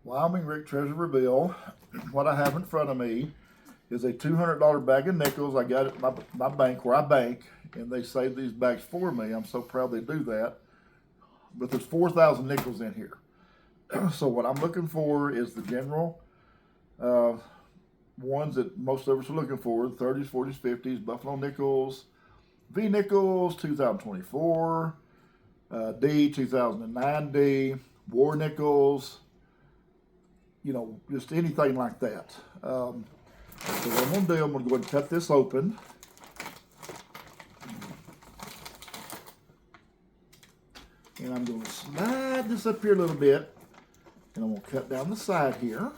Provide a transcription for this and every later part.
Wyoming Rick Treasure Reveal. What I have in front of me is a $200 bag of nickels. I got it at my bank where I bank, and they saved these bags for me. I'm so proud they do that. But there's 4,000 nickels in here. So what I'm looking for is the general ones that most of us are looking for: 30s, 40s, 50s, Buffalo nickels, V nickels, 2024, D, 2009 D, war nickels. You know, just anything like that. So what I'm going to do, I'm going to go ahead and cut this open. And I'm going to slide this up here a little bit. And I'm going to cut down the side here.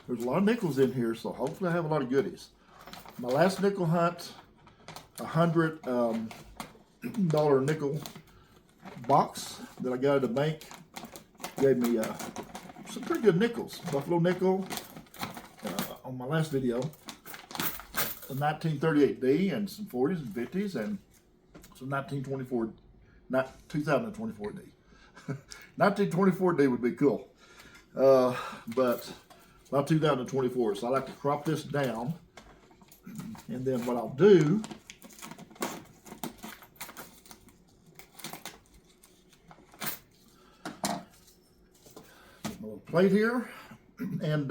There's a lot of nickels in here, so hopefully I have a lot of goodies. My last nickel hunt, $100 nickel box that I got at the bank, gave me some pretty good nickels. Buffalo nickel on my last video, a 1938D and some 40s and 50s and some 1924, not 2024D. 1924D would be cool, but not 2024. So I like to crop this down, and then what I'll do, my little plate here, and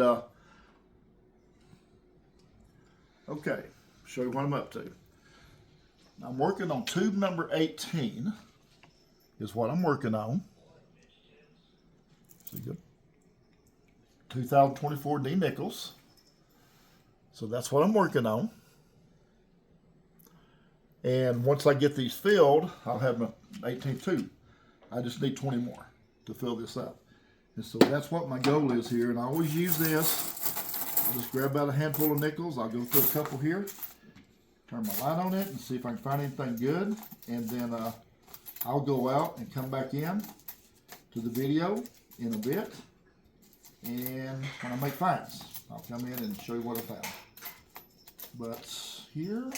okay, show you what I'm up to. I'm working on tube number 18 is what I'm working on. So you got 2024 D nickels. So that's what I'm working on. And once I get these filled, I'll have my 18th tube. I just need 20 more to fill this up. And so that's what my goal is here. And I always use this. I'll just grab about a handful of nickels. I'll go through a couple here, turn my light on it and see if I can find anything good. And then I'll go out and come back in to the video in a bit. And when I make finds, I'll come in and show you what I found. But here, I'm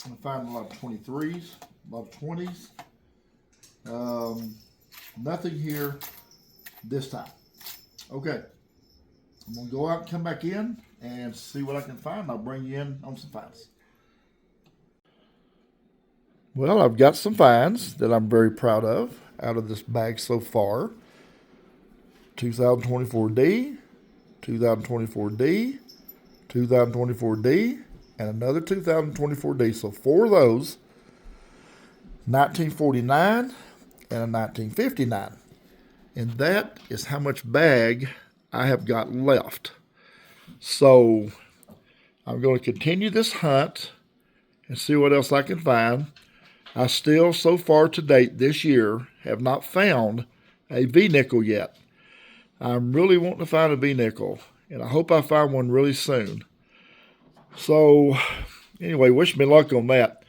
going to find a lot of 23s, a lot of 20s. Nothing here this time. Okay. I'm going to go out and come back in and see what I can find. I'll bring you in on some finds. Well, I've got some finds that I'm very proud of out of this bag so far. 2024D, 2024D, 2024D, and another 2024D. So 4 of those, 1949 and a 1959. And that is how much bag I have got left. So I'm going to continue this hunt and see what else I can find. I still, so far to date this year, have not found a V-nickel yet. I'm really wanting to find a V-nickel, and I hope I find one really soon. So anyway, wish me luck on that.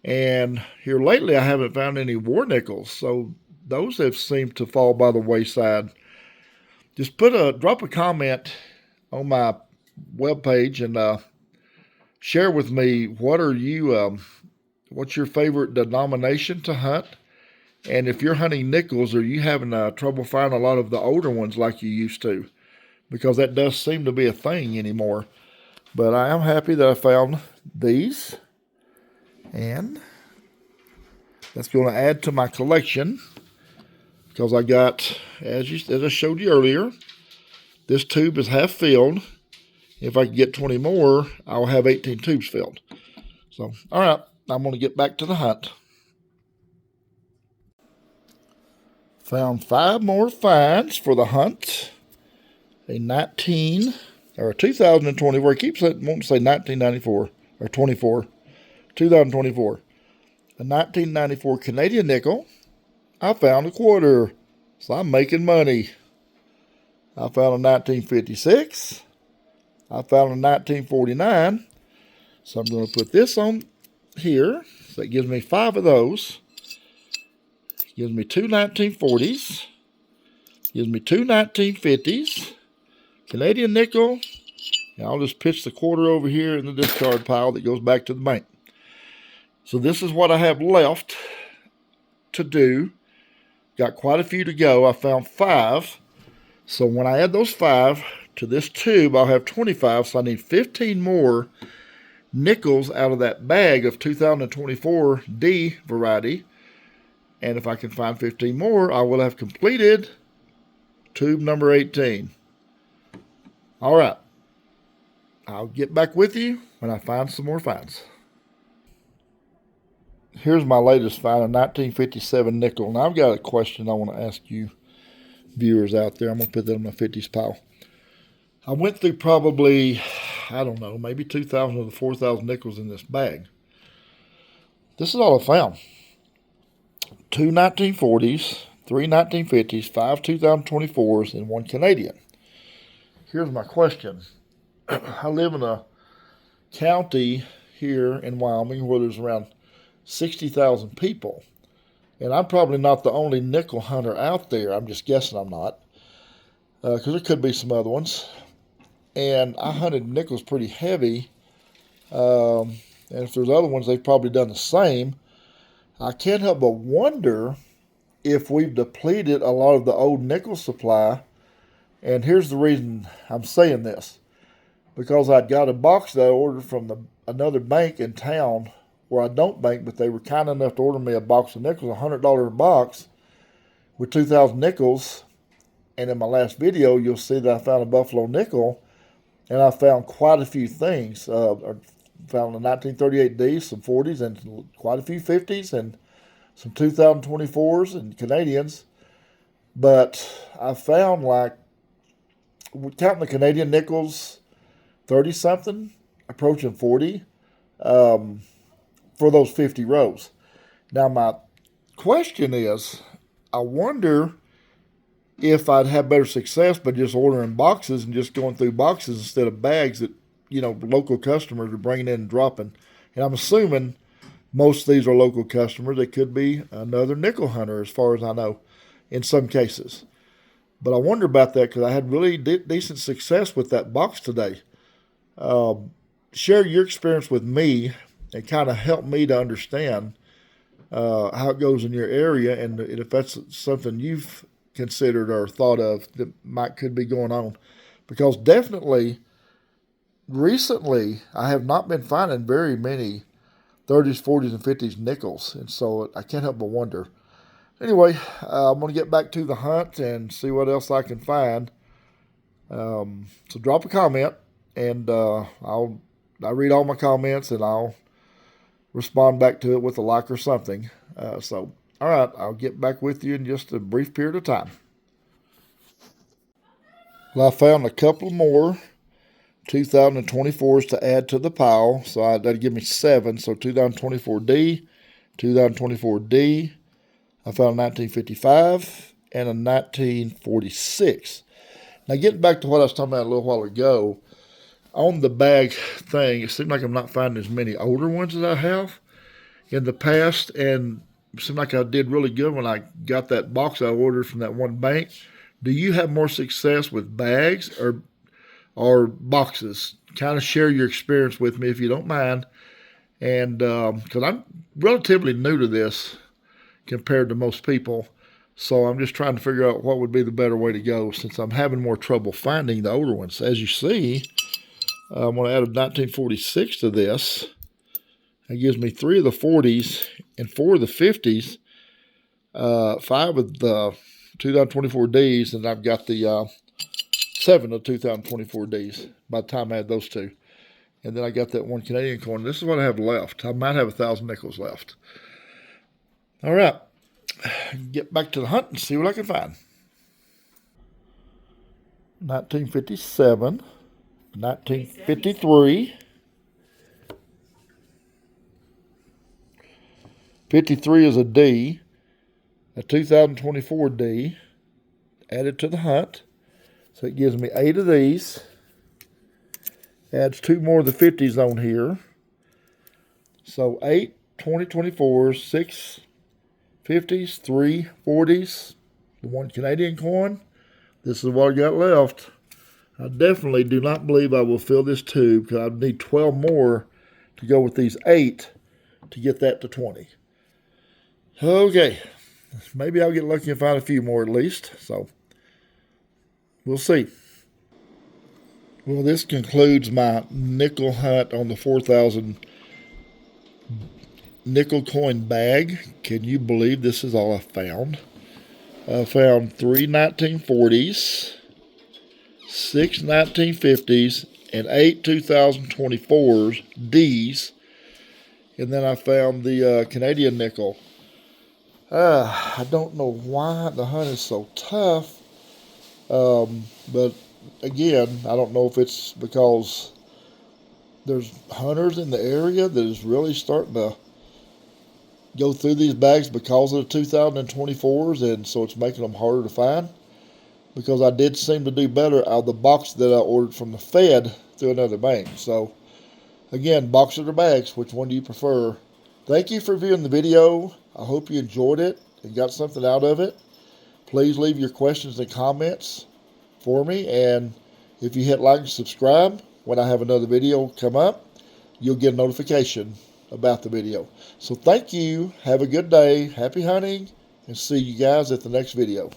And here lately I haven't found any war nickels, so those have seemed to fall by the wayside. Just drop a comment on my webpage and share with me what's your favorite denomination to hunt, and if you're hunting nickels, are you having trouble finding a lot of the older ones like you used to? Because that does seem to be a thing anymore. But I am happy that I found these, and that's going to add to my collection. Because I got, as I showed you earlier, this tube is half filled. If I can get 20 more, I'll have 18 tubes filled. So, all right, I'm going to get back to the hunt. Found 5 more finds for the hunt. A 2020, where it keeps wanting to say 1994 or 24, 2024. A 1994 Canadian nickel. I found a quarter, so I'm making money. I found a 1956. I found a 1949. So I'm going to put this on here. So that gives me 5 of those. Gives me 2 1940s. Gives me 2 1950s. Canadian nickel. And I'll just pitch the quarter over here in the discard pile that goes back to the bank. So this is what I have left to do. Got quite a few to go. I found 5 So when I add those 5 to this tube, I'll have 25. So I need 15 more nickels out of that bag of 2024 D variety. And if I can find 15 more, I will have completed tube number 18. All right. I'll get back with you when I find some more finds. Here's my latest find, a 1957 nickel. Now I've got a question I want to ask you viewers out there. I'm going to put that in my 50s pile. I went through probably, I don't know, maybe 2,000 of the 4,000 nickels in this bag. This is all I found. 2 1940s, 3 1950s, 5 2024s, and 1 Canadian. Here's my question. I live in a county here in Wyoming where there's around 60,000 people. And I'm probably not the only nickel hunter out there. I'm just guessing I'm not. Because there could be some other ones. And I hunted nickels pretty heavy. And if there's other ones, they've probably done the same. I can't help but wonder if we've depleted a lot of the old nickel supply. And here's the reason I'm saying this. Because I'd got a box that I ordered from another bank in town where I don't bank, but they were kind enough to order me a box of nickels, $100 a box with 2,000 nickels. And in my last video, you'll see that I found a Buffalo nickel, and I found quite a few things. I found a 1938D, some 40s, and quite a few 50s, and some 2024s and Canadians. But I found, like, counting the Canadian nickels, 30-something, approaching 40. For those 50 rows. Now, my question is, I wonder if I'd have better success by just ordering boxes and just going through boxes instead of bags that, local customers are bringing in and dropping. And I'm assuming most of these are local customers. They could be another nickel hunter, as far as I know, in some cases. But I wonder about that because I had really decent success with that box today. Share your experience with me and kind of help me to understand how it goes in your area, and if that's something you've considered or thought of that could be going on. Because definitely, recently, I have not been finding very many 30s, 40s, and 50s nickels, and so I can't help but wonder. Anyway, I'm going to get back to the hunt and see what else I can find. So drop a comment, and I read all my comments, and I'll respond back to it with a like or something. All right, I'll get back with you in just a brief period of time. Well, I found a couple more 2024s to add to the pile, so that'd give me 7. So 2024D, 2024D. I found a 1955 and a 1946. Now, getting back to what I was talking about a little while ago, on the bag thing, it seems like I'm not finding as many older ones as I have in the past, and it seemed like I did really good when I got that box I ordered from that one bank. Do you have more success with bags or boxes? Kind of share your experience with me if you don't mind, and because I'm relatively new to this compared to most people, so I'm just trying to figure out what would be the better way to go since I'm having more trouble finding the older ones. As you see, I'm going to add a 1946 to this. That gives me 3 of the 40s and 4 of the 50s, 5 of the 2024Ds, and I've got the 7 of 2024Ds by the time I add those two. And then I got that 1 Canadian coin. This is what I have left. I might have 1,000 nickels left. All right. Get back to the hunt and see what I can find. 1957. 1953, 53 is a D, a 2024 D, added to the hunt, so it gives me 8 of these, adds 2 more of the 50s on here, so 8 2024s, 6 50s, 3 40s, the 1 Canadian coin. This is what I got left. I definitely do not believe I will fill this tube because I need 12 more to go with these 8 to get that to 20. Okay, maybe I'll get lucky and find a few more at least. So We'll see. Well, this concludes my nickel hunt on the 4,000 nickel coin bag. Can you believe this is all I found? I found 3 1940s, 6 1950s, and 8 2024s D's. And then I found the Canadian nickel. I don't know why the hunt is so tough. But again, I don't know if it's because there's hunters in the area that is really starting to go through these bags because of the 2024s, and so it's making them harder to find. Because I did seem to do better out of the box that I ordered from the Fed through another bank. So again, boxes or bags, which one do you prefer? Thank you for viewing the video. I hope you enjoyed it and got something out of it. Please leave your questions and comments for me, and if you hit like and subscribe when I have another video come up, you'll get a notification about the video. So thank you, have a good day, happy hunting, and see you guys at the next video.